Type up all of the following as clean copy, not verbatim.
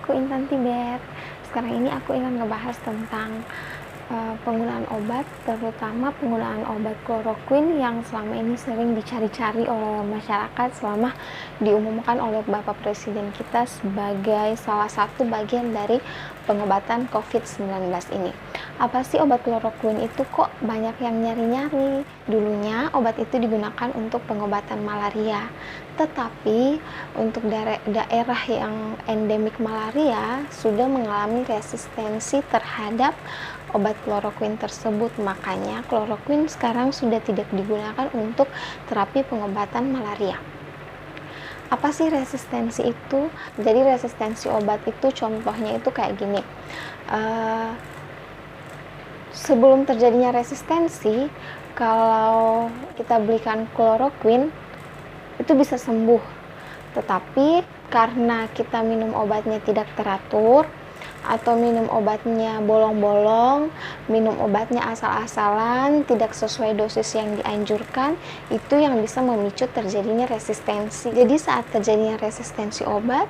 aku Intan Tibet. Sekarang ini aku ingin ngebahas tentang penggunaan obat, terutama penggunaan obat kloroquine yang selama ini sering dicari-cari oleh masyarakat selama diumumkan oleh Bapak Presiden kita sebagai salah satu bagian dari pengobatan COVID-19 ini. Apa sih obat kloroquine itu? Kok banyak yang nyari-nyari? Dulunya obat itu digunakan untuk pengobatan malaria, tetapi untuk daerah yang endemik malaria sudah mengalami resistensi terhadap obat kloroquine tersebut. Makanya kloroquine sekarang sudah tidak digunakan untuk terapi pengobatan malaria. Apa sih resistensi itu? Jadi resistensi obat itu contohnya itu kayak gini. Sebelum terjadinya resistensi, kalau kita belikan kloroquine itu bisa sembuh, tetapi karena kita minum obatnya tidak teratur atau minum obatnya bolong-bolong, minum obatnya asal-asalan, tidak sesuai dosis yang dianjurkan, itu yang bisa memicu terjadinya resistensi. Jadi saat terjadinya resistensi obat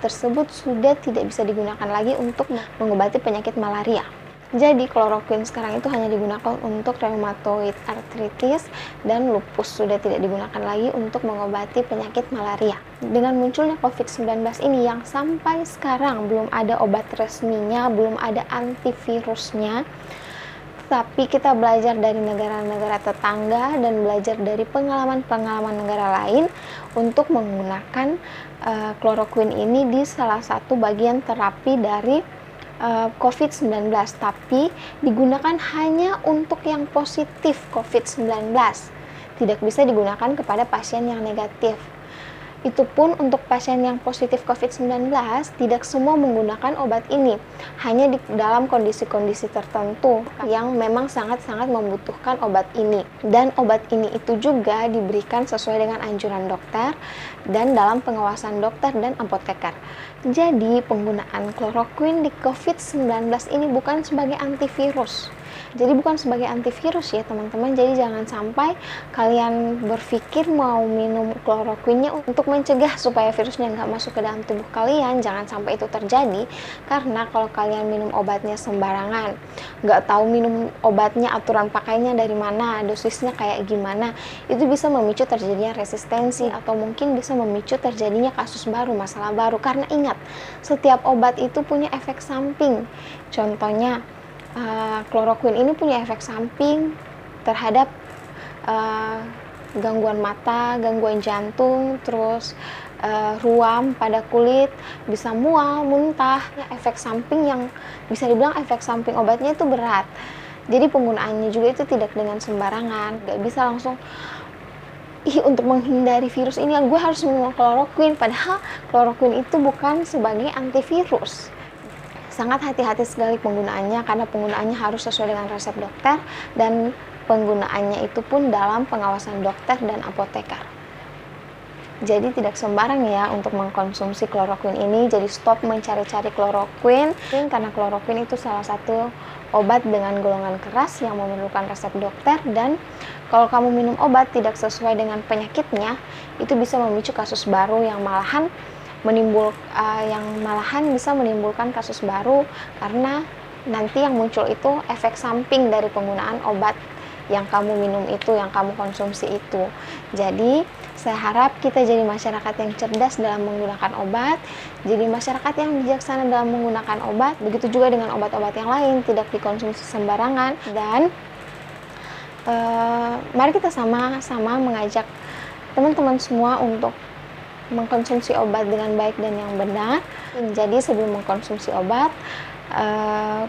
tersebut sudah tidak bisa digunakan lagi untuk mengobati penyakit malaria. Jadi kloroquine sekarang itu hanya digunakan untuk rheumatoid arthritis dan lupus, sudah tidak digunakan lagi untuk mengobati penyakit malaria. Dengan munculnya COVID-19 ini yang sampai sekarang belum ada obat resminya, belum ada antivirusnya, tapi kita belajar dari negara-negara tetangga dan belajar dari pengalaman-pengalaman negara lain untuk menggunakan kloroquine ini di salah satu bagian terapi dari COVID-19, tapi digunakan hanya untuk yang positif COVID-19, tidak bisa digunakan kepada pasien yang negatif. Itu pun untuk pasien yang positif COVID-19 tidak semua menggunakan obat ini, hanya di dalam kondisi-kondisi tertentu yang memang sangat-sangat membutuhkan obat ini. Dan obat ini itu juga diberikan sesuai dengan anjuran dokter dan dalam pengawasan dokter dan apoteker. Jadi penggunaan kloroquine di COVID-19 ini bukan sebagai antivirus. Jadi bukan sebagai antivirus ya teman-teman. Jadi jangan sampai kalian berpikir mau minum kloroquine-nya untuk mencegah supaya virusnya nggak masuk ke dalam tubuh kalian. Jangan sampai itu terjadi, karena kalau kalian minum obatnya sembarangan, nggak tahu minum obatnya aturan pakainya dari mana, dosisnya kayak gimana, itu bisa memicu terjadinya resistensi atau mungkin bisa memicu terjadinya kasus baru, masalah baru. Karena ingat, setiap obat itu punya efek samping. Contohnya kloroquine ini punya efek samping terhadap gangguan mata, gangguan jantung, terus ruam pada kulit, bisa mual, muntah. Efek samping yang bisa dibilang efek samping obatnya itu berat. Jadi penggunaannya juga itu tidak dengan sembarangan, gak bisa langsung untuk menghindari virus ini gue harus minum kloroquine, padahal kloroquine itu bukan sebagai antivirus. Sangat hati-hati sekali penggunaannya, karena penggunaannya harus sesuai dengan resep dokter dan penggunaannya itu pun dalam pengawasan dokter dan apoteker. Jadi tidak sembarang ya untuk mengkonsumsi kloroquine ini. Jadi stop mencari-cari kloroquine, karena kloroquine itu salah satu obat dengan golongan keras yang memerlukan resep dokter, dan kalau kamu minum obat tidak sesuai dengan penyakitnya, itu bisa memicu kasus baru yang malahan bisa menimbulkan kasus baru, karena nanti yang muncul itu efek samping dari penggunaan obat yang kamu minum itu, yang kamu konsumsi itu. Jadi saya harap kita jadi masyarakat yang cerdas dalam menggunakan obat, jadi masyarakat yang bijaksana dalam menggunakan obat. Begitu juga dengan obat-obat yang lain, tidak dikonsumsi sembarangan. Dan mari kita sama-sama mengajak teman-teman semua untuk mengkonsumsi obat dengan baik dan yang benar. Jadi sebelum mengkonsumsi obat,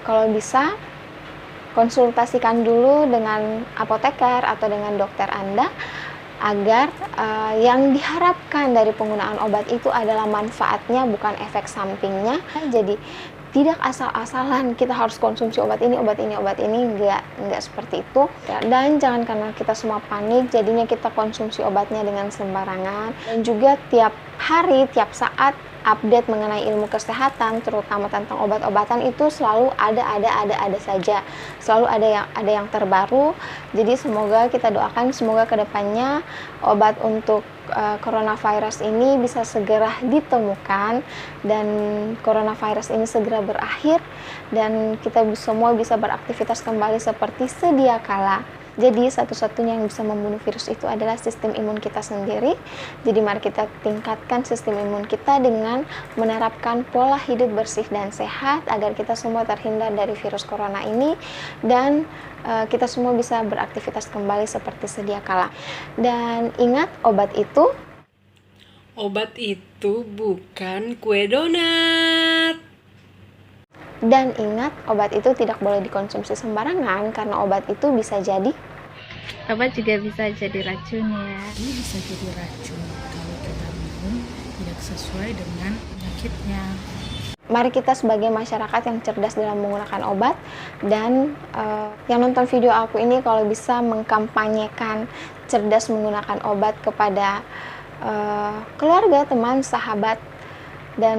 kalau bisa konsultasikan dulu dengan apoteker atau dengan dokter Anda, agar yang diharapkan dari penggunaan obat itu adalah manfaatnya, bukan efek sampingnya. Jadi tidak asal-asalan kita harus konsumsi obat ini, enggak seperti itu. Dan jangan karena kita semua panik jadinya kita konsumsi obatnya dengan sembarangan. Dan juga tiap hari, tiap saat update mengenai ilmu kesehatan, terutama tentang obat-obatan itu selalu ada saja. Selalu ada yang terbaru. Jadi semoga kita doakan semoga kedepannya obat untuk coronavirus ini bisa segera ditemukan dan coronavirus ini segera berakhir dan kita semua bisa beraktivitas kembali seperti sedia kala. Jadi satu-satunya yang bisa membunuh virus itu adalah sistem imun kita sendiri. Jadi mari kita tingkatkan sistem imun kita dengan menerapkan pola hidup bersih dan sehat agar kita semua terhindar dari virus corona ini dan kita semua bisa beraktivitas kembali seperti sedia kala. Dan ingat, obat itu bukan kue donat. Dan ingat, obat itu tidak boleh dikonsumsi sembarangan karena obat itu bisa jadi juga bisa jadi racun ya. Ini bisa jadi racun kalau kita minum tidak sesuai dengan penyakitnya. Mari kita sebagai masyarakat yang cerdas dalam menggunakan obat dan yang nonton video aku ini kalau bisa mengkampanyekan cerdas menggunakan obat kepada keluarga, teman, sahabat, dan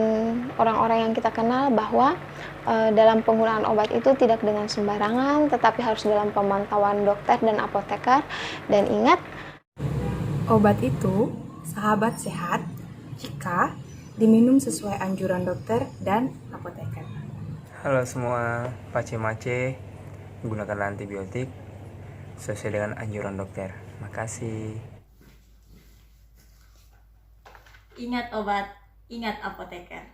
orang-orang yang kita kenal bahwa dalam penggunaan obat itu tidak dengan sembarangan, tetapi harus dalam pemantauan dokter dan apoteker. Dan ingat, obat itu sahabat sehat jika diminum sesuai anjuran dokter dan apoteker. Halo semua, pace-mace menggunakan antibiotik sesuai dengan anjuran dokter. Makasih. Ingat obat, ingat apoteker.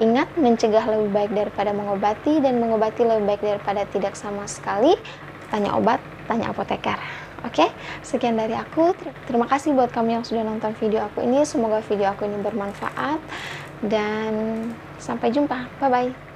Ingat, mencegah lebih baik daripada mengobati dan mengobati lebih baik daripada tidak sama sekali. Tanya obat, tanya apoteker. Oke, sekian dari aku. Terima kasih buat kamu yang sudah nonton video aku ini. Semoga video aku ini bermanfaat dan sampai jumpa. Bye-bye.